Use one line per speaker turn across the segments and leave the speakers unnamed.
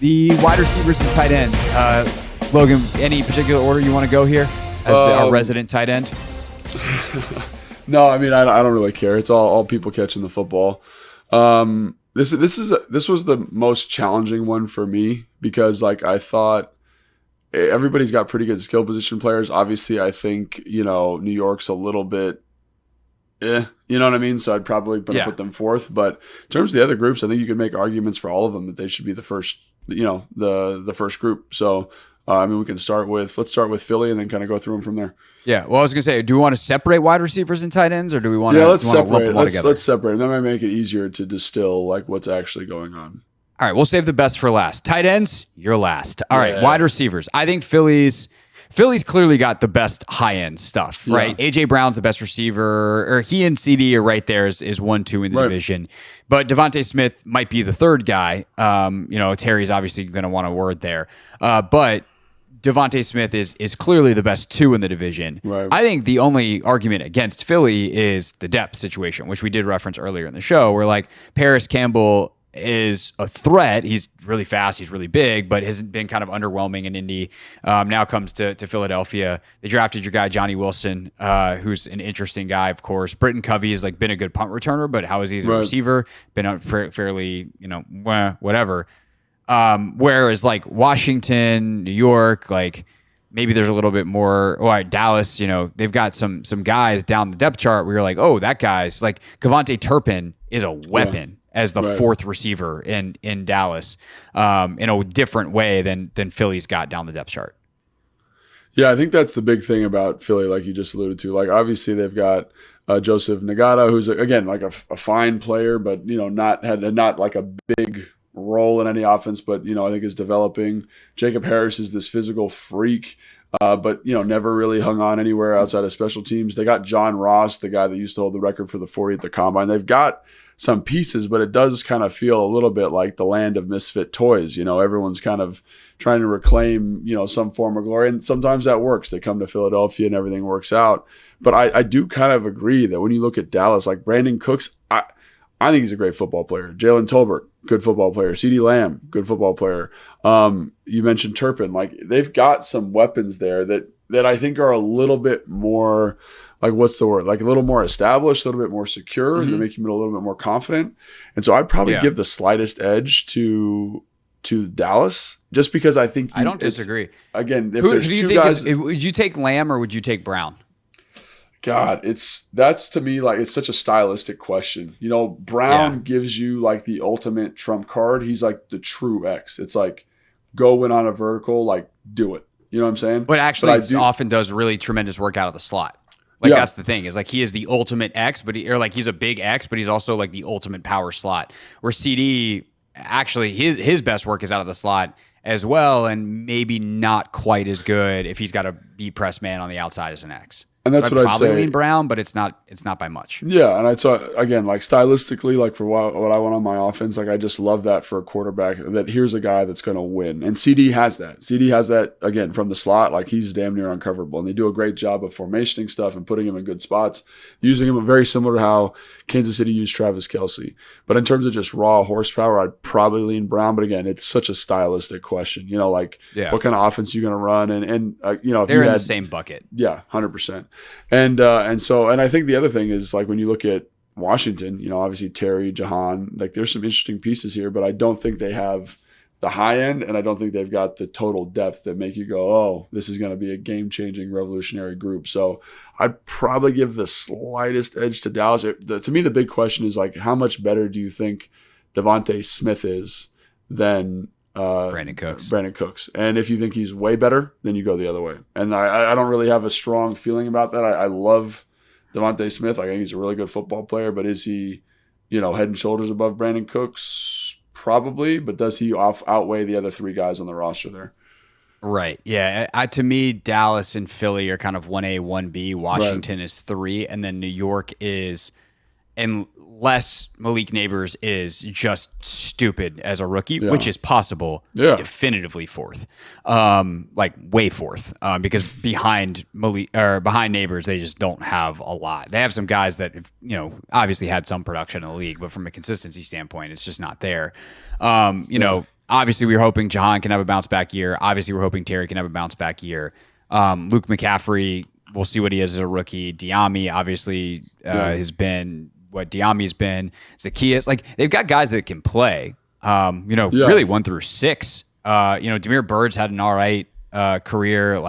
The wide receivers and tight ends. Logan, any particular order you want to go here as our resident tight end?
No, I mean I don't really care. It's all people catching the football. This was the most challenging one for me because like I thought everybody's got pretty good skill position players. Obviously, I think New York's a little bit, you know what I mean. So I'd probably put them fourth. But in terms of the other groups, I think you could make arguments for all of them that they should be the first. The first group. So let's start with Philly and then kind of go through them from there.
Yeah. Well, I was gonna say, do we want to separate wide receivers and tight ends, or do we want to?
Yeah, let's separate.
Lump them all together?
Let's separate. That might make it easier to distill like what's actually going on.
All right, we'll save the best for last. Tight ends, you're last. All right, wide receivers. I think Philly's clearly got the best high-end stuff, right? A.J. Brown's the best receiver, or he and CD are right there as 1-2 in the division. But Devontae Smith might be the third guy. Terry's obviously going to want a word there. But Devontae Smith is clearly the best 2 in the division.
Right.
I think the only argument against Philly is the depth situation, which we did reference earlier in the show, where like Paris Campbell is a threat. He's really fast. He's really big, but has been kind of underwhelming in Indy. Now comes to Philadelphia. They drafted your guy, Johnny Wilson, who's an interesting guy, of course. Britton Covey has like been a good punt returner, but how is he as a receiver? Been fairly, whatever. Whereas like Washington, New York, like maybe there's a little bit more. Dallas, they've got some guys down the depth chart where you're like, oh, that guy's like Kevontae Turpin is a weapon. As the fourth receiver in Dallas, in a different way than Philly's got down the depth chart.
Yeah, I think that's the big thing about Philly, like you just alluded to. Like obviously they've got Joseph Nagata, who's again like a fine player, but not like a big role in any offense, but I think is developing. Jacob Harris is this physical freak. But never really hung on anywhere outside of special teams. They got John Ross, the guy that used to hold the record for the 40 at the combine. They've got some pieces, but it does kind of feel a little bit like the land of misfit toys. Everyone's kind of trying to reclaim, some form of glory. And sometimes that works. They come to Philadelphia and everything works out. But I do kind of agree that when you look at Dallas, like Brandon Cooks, I think he's a great football player. Jalen Tolbert, good football player. CeeDee Lamb, good football player. You mentioned Turpin. Like they've got some weapons there that I think are a little bit more, like what's the word? Like a little more established, a little bit more secure. Mm-hmm. They're making it a little bit more confident. And so I'd probably give the slightest edge to Dallas just because I think
I don't disagree.
Again, if there's two guys,
would you take Lamb or would you take Brown?
God, that's to me like it's such a stylistic question. Brown gives you like the ultimate trump card. He's like the true X. It's like go in on a vertical, like do it. You know what I'm saying?
But actually, often does really tremendous work out of the slot. Like that's the thing is like he is the ultimate X, but he's a big X, but he's also like the ultimate power slot. Where CD actually his best work is out of the slot as well, and maybe not quite as good if he's got a B press man on the outside as an X.
And that's what I'd say.
Probably lean Brown, but it's not by much.
Yeah, and I saw again, like stylistically, like for what I want on my offense, like I just love that for a quarterback. That here's a guy that's going to win, and CD has that. CD has that again from the slot. Like he's damn near uncoverable, and they do a great job of formationing stuff and putting him in good spots, using him very similar to how Kansas City used Travis Kelce. But in terms of just raw horsepower, I'd probably lean Brown. But again, it's such a stylistic question. What kind of offense you're going to run, and if
they're in the same bucket.
Yeah, 100%. And I think the other thing is like when you look at Washington, obviously Terry, Jahan, like there's some interesting pieces here, but I don't think they have the high end, and I don't think they've got the total depth that make you go, oh, this is going to be a game-changing, revolutionary group. So I'd probably give the slightest edge to Dallas. To me, the big question is like, how much better do you think Devontae Smith is than
Brandon Cooks.
And if you think he's way better, then you go the other way. And I don't really have a strong feeling about that. I love Devontae Smith. I think he's a really good football player, but is he, head and shoulders above Brandon Cooks? Probably, but does he outweigh the other three guys on the roster there?
Right. Yeah. To me, Dallas and Philly are kind of 1A, 1B. Washington is 3, and then New York is, unless Malik Neighbors is just stupid as a rookie, which is possible, definitively 4th, like way 4th, because behind Neighbors, they just don't have a lot. They have some guys that have, obviously had some production in the league, but from a consistency standpoint, it's just not there. obviously we were hoping Jahan can have a bounce back year. Obviously we're hoping Terry can have a bounce back year. Luke McCaffrey, we'll see what he is as a rookie. Diami obviously has been what Diami's been. Zacchaeus, like they've got guys that can play. Really 1 through 6. Demir Bird's had an all right career,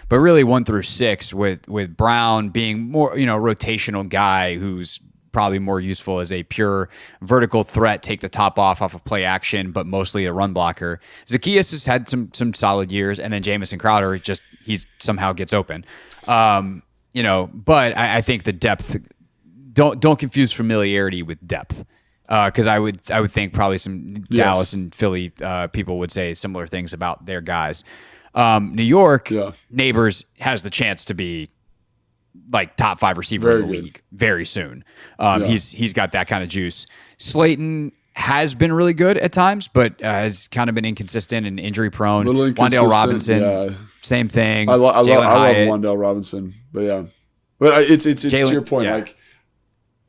but really 1 through 6 with Brown being more, rotational guy who's probably more useful as a pure vertical threat, take the top off of play action, but mostly a run blocker. Zacchaeus has had some solid years, and then Jamison Crowder he somehow gets open. But I think the depth, don't confuse familiarity with depth. Because I would think probably some Dallas and Philly people would say similar things about their guys. New York, Neighbors has the chance to be like top 5 receiver in the league very soon. He's got that kind of juice. Slayton has been really good at times, but has kind of been inconsistent and injury prone. Wan'Dale Robinson, same thing.
I love Wan'Dale Robinson, but it's to your point,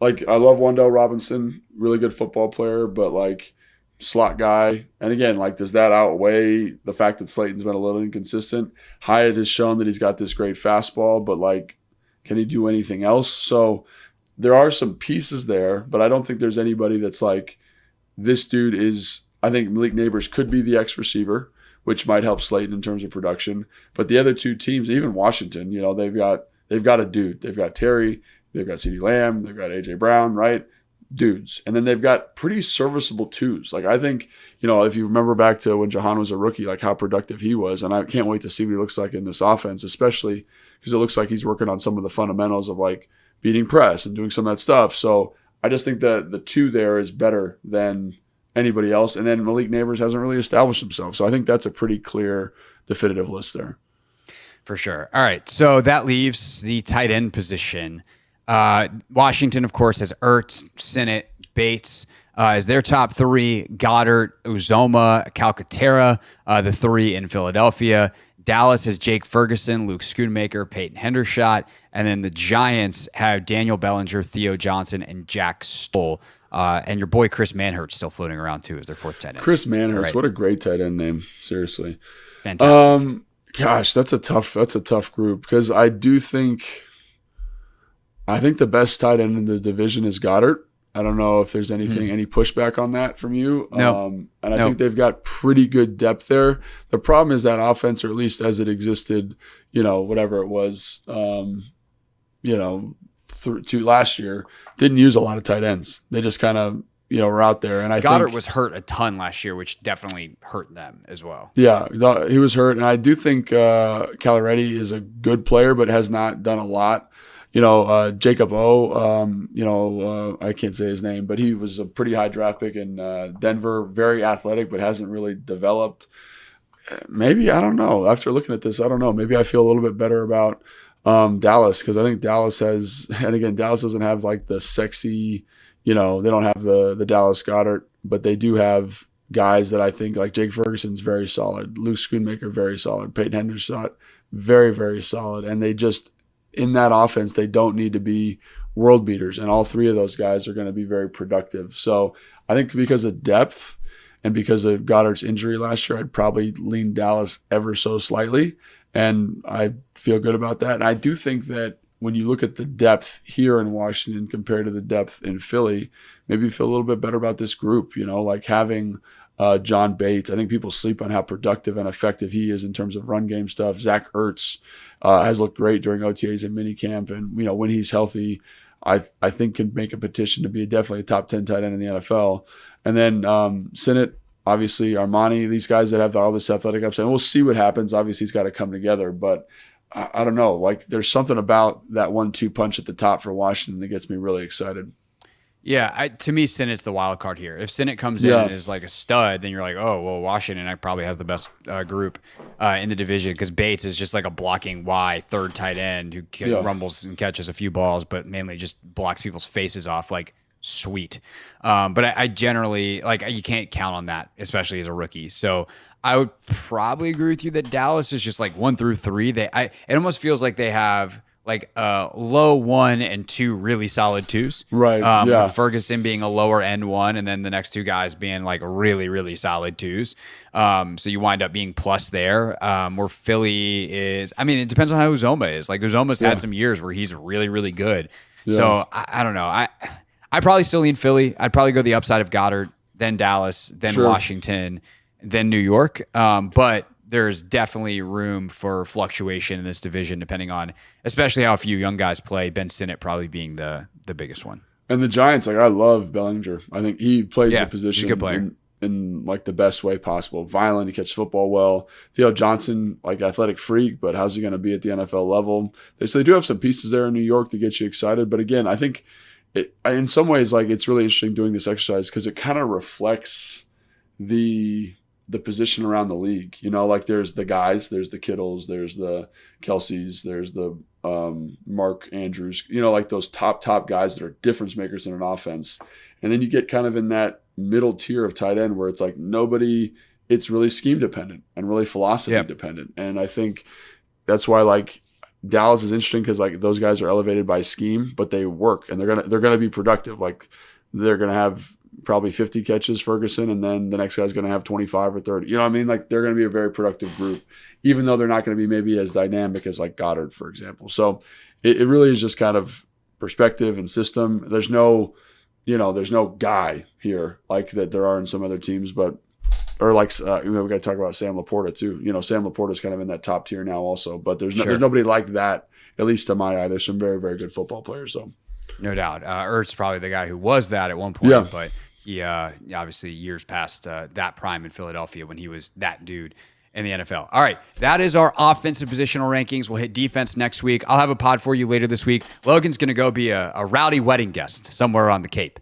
Like I love Wan'Dale Robinson, really good football player, but like slot guy. And again, like does that outweigh the fact that Slayton's been a little inconsistent? Hyatt has shown that he's got this great fastball, but like can he do anything else? So there are some pieces there, but I don't think there's anybody that's like this dude is. I think Malik Neighbors could be the X receiver, which might help Slayton in terms of production. But the other two teams, even Washington, they've got a dude. They've got Terry. They've got CeeDee Lamb. They've got A.J. Brown, right? Dudes. And then they've got pretty serviceable twos. Like I think, if you remember back to when Jahan was a rookie, like how productive he was. And I can't wait to see what he looks like in this offense, especially because it looks like he's working on some of the fundamentals of like beating press and doing some of that stuff. So I just think that the two there is better than anybody else. And then Malik Neighbors hasn't really established himself. So I think that's a pretty clear, definitive list there.
For sure. All right. So that leaves the tight end position. Washington, of course, has Ertz, Sinnott, Bates as their top 3. Goddard, Uzoma, Calcaterra, the 3 in Philadelphia. Dallas has Jake Ferguson, Luke Schoonmaker, Peyton Hendershot. And then the Giants have Daniel Bellinger, Theo Johnson, and Jack Stoll. And your boy Chris Manhertz still floating around too as their 4th tight end.
Chris Manhertz, what a great tight end name. Seriously.
Fantastic.
Gosh, that's a tough group because I think the best tight end in the division is Goddard. I don't know if there's any pushback on that from you.
No.
I think they've got pretty good depth there. The problem is that offense, or at least as it existed, whatever it was, to last year, didn't use a lot of tight ends. They just kind of, were out there. And
Goddard was hurt a ton last year, which definitely hurt them as well.
Yeah, he was hurt. And I do think Calaretti is a good player, but has not done a lot. Jacob O, I can't say his name, but he was a pretty high draft pick in Denver, very athletic, but hasn't really developed. Maybe, I don't know. After looking at this, I don't know. Maybe I feel a little bit better about Dallas because I think Dallas has, and again, Dallas doesn't have like the sexy, they don't have the Dallas Goddard, but they do have guys that I think like Jake Ferguson's very solid, Luke Schoonmaker very solid, Peyton Hendershot very, very solid, and they just, in that offense, they don't need to be world beaters. And all 3 of those guys are going to be very productive. So I think because of depth and because of Goddard's injury last year, I'd probably lean Dallas ever so slightly. And I feel good about that. And I do think that when you look at the depth here in Washington compared to the depth in Philly, maybe you feel a little bit better about this group, like having John Bates. I think people sleep on how productive and effective he is in terms of run game stuff. Zach Ertz has looked great during OTAs and minicamp. And, when he's healthy, I think can make a petition to be definitely a top 10 tight end in the NFL. And then Sinnott, obviously Armani, these guys that have all this athletic upside. And we'll see what happens. Obviously, he's got to come together. But I don't know. Like there's something about that 1-2 punch at the top for Washington that gets me really excited.
Yeah, to me, Sinnott's the wild card here. If Sinnott comes in and is like a stud, then you're like, oh, well, Washington probably has the best group in the division because Bates is just like a blocking Y 3rd tight end who rumbles and catches a few balls, but mainly just blocks people's faces off. Like, sweet. But I generally, you can't count on that, especially as a rookie. So I would probably agree with you that Dallas is just like 1 through 3. It almost feels like they have like low 1 and 2 really solid 2s.
Right. Yeah.
With Ferguson being a lower end 1, and then the next 2 guys being like really, really solid 2s. So you wind up being plus there. Where Philly is, I mean, it depends on how Uzoma is. Like Uzoma's had some years where he's really, really good.
Yeah.
So I don't know. I probably still lean Philly. I'd probably go the upside of Goddard, then Dallas, then Washington, then New York. But there's definitely room for fluctuation in this division, depending on, especially how a few young guys play. Ben Sinnott probably being the biggest one.
And the Giants, like I love Bellinger. I think he plays the
He's a good player.
position in like the best way possible. Violent, he catches football well. Theo Johnson, like athletic freak, but how's he going to be at the NFL level? They do have some pieces there in New York to get you excited. But again, I think in some ways, like it's really interesting doing this exercise because it kind of reflects the position around the league. You know, like there's the guys, there's the Kittles, there's the Kelseys, there's the Mark Andrews, you know, like those top guys that are difference makers in an offense. And then you get kind of in that middle tier of tight end where it's like it's really scheme dependent and really philosophy dependent. And I think that's why like Dallas is interesting because like those guys are elevated by scheme, but they work and they're gonna be productive. Like they're gonna have probably 50 catches, Ferguson, and then the next guy's gonna have 25 or 30. You know what I mean? Like they're gonna be a very productive group, even though they're not gonna be maybe as dynamic as like Goddard, for example. So it really is just kind of perspective and system. There's no guy here like that there are in some other teams, but or like we got to talk about Sam Laporta too. You know, Sam Laporta is kind of in that top tier now also, but there's nobody like that, at least to my eye. There's some very, very good football players, though.
No doubt. Ertz probably the guy who was that at one point, but he obviously years past that prime in Philadelphia when he was that dude in the NFL. All right, that is our offensive positional rankings. We'll hit defense next week. I'll have a pod for you later this week. Logan's going to go be a rowdy wedding guest somewhere on the Cape.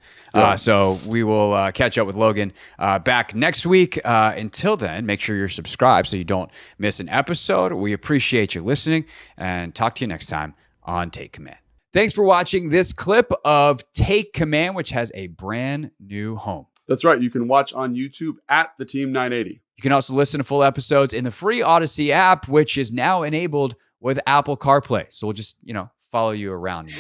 So we will catch up with Logan back next week. Until then, make sure you're subscribed so you don't miss an episode. We appreciate you listening and talk to you next time on Take Command. Thanks for watching this clip of Take Command, which has a brand new home.
That's right. You can watch on YouTube at the Team 980.
You can also listen to full episodes in the free Odyssey app, which is now enabled with Apple CarPlay. So we'll just, follow you around.